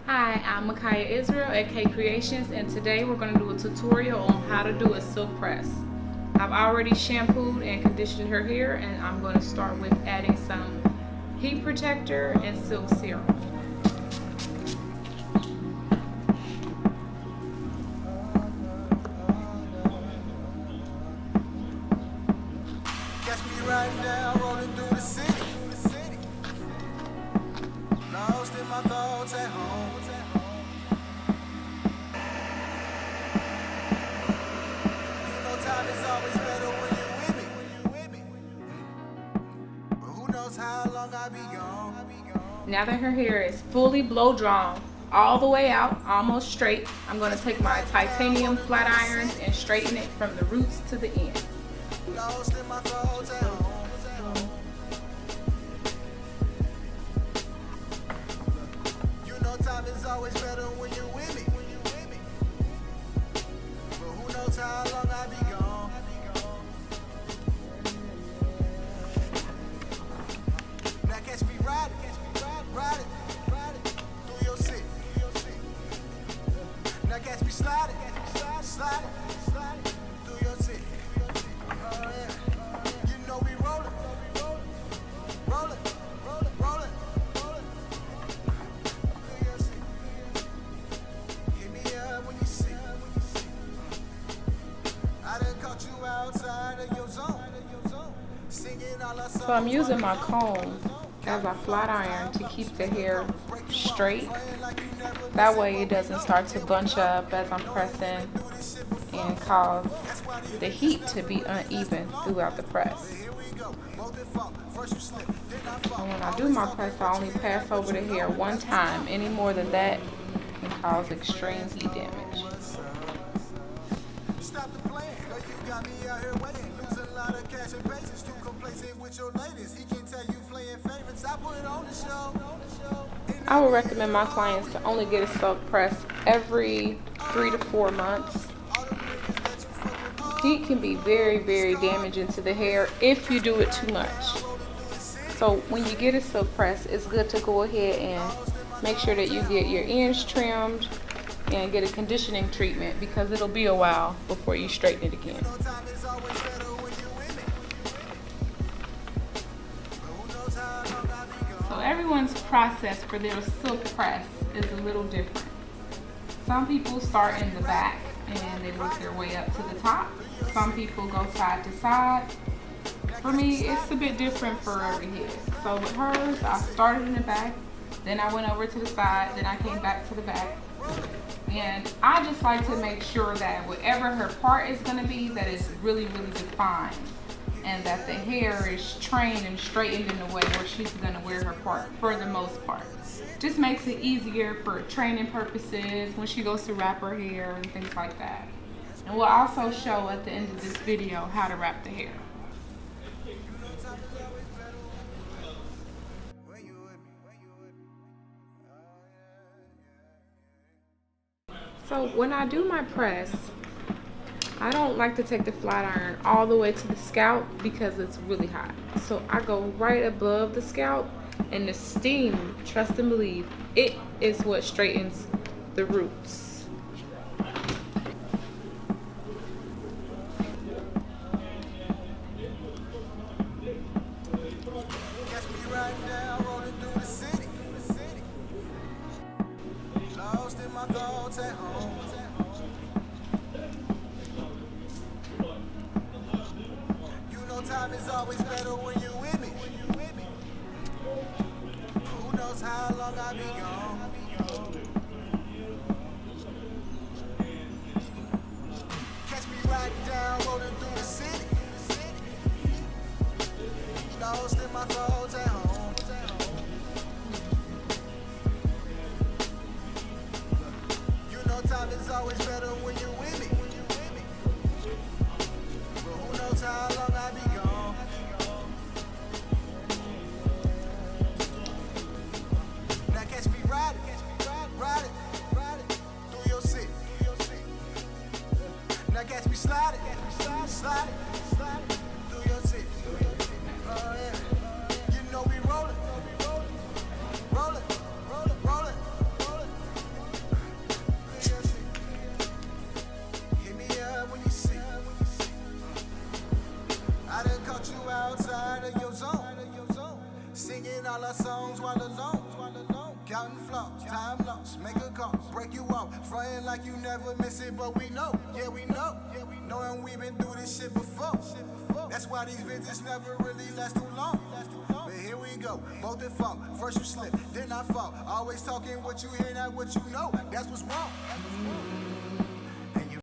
Hi, I'm Micaiah Israel at KHALIL, and today we're going to do a tutorial on how to do a silk press. I've already shampooed and conditioned her hair, and I'm going to start with adding some heat protector and silk serum. Catch me riding down, rolling through the city. Lost in my thoughts at home. You know time is always better when you're with me. But who knows how long I'll be gone. Now that her hair is fully blow drawn all the way out, almost straight, I'm going to take my titanium flat irons and straighten it from the roots to the end. Lost in my thoughts at home. You know time is always better when you're with me. But who knows how long I'll be gone. Now catch me riding through your city. Now catch me sliding through your city. Oh yeah, you know we rolling through your city. Hit me up when you see. I done caught you outside of your zone. Singing all our songs. So I'm using my comb as a flat iron to keep the hair straight. That way it doesn't start to bunch up as I'm pressing and cause the heat to be uneven throughout the press. And when I do my press, I only pass over the hair one time. Any more than that can cause extreme heat damage. Stop the plan, girl, you got me out here waiting. Losing a lot of cash and patience. Too complacent with your ladies. He can tell you playing favorites. I put it on the show. I would recommend my clients to only get a silk press every 3 to 4 months. Heat can be very, very damaging to the hair if you do it too much. So when you get a silk press, it's good to go ahead and make sure that you get your ends trimmed and get a conditioning treatment, because it'll be a while before you straighten it again. So everyone's process for their silk press is a little different. Some people start in the back and they work their way up to the top. Some people go side to side. For me, it's a bit different for every head. So with hers, I started in the back, then I went over to the side, then I came back to the back. And I just like to make sure that whatever her part is going to be, that is really, really defined, and that the hair is trained and straightened in a way where she's going to wear her part for the most part. Just makes it easier for training purposes when she goes to wrap her hair and things like that. And we'll also show at the end of this video how to wrap the hair. So when I do my press, I don't like to take the flat iron all the way to the scalp because it's really hot. So I go right above the scalp, and the steam, trust and believe, it is what straightens the roots. Catch me riding down, rolling through the city. Lost in my thoughts at home. You know time is always better when you're with me. Who knows how long I'll be gone. Catch me riding down, rolling through the city. Lost in my thoughts at home. You know time is always better when you're with me. But who knows how long I'll be gone. Now catch me riding through your city. Now catch me sliding through your city. Oh yeah, you know we rolling outside of your zone. Singing all our songs while alone. Counting flaws, time lost, make a call, break you off. Frontin' like you never miss it, but we know, yeah we know. Knowing we've been through this shit before. That's why these visits never really last too long. But here we go, both at fault. First you slip, then I fall. Always talking what you hear, not what you know. That's what's wrong.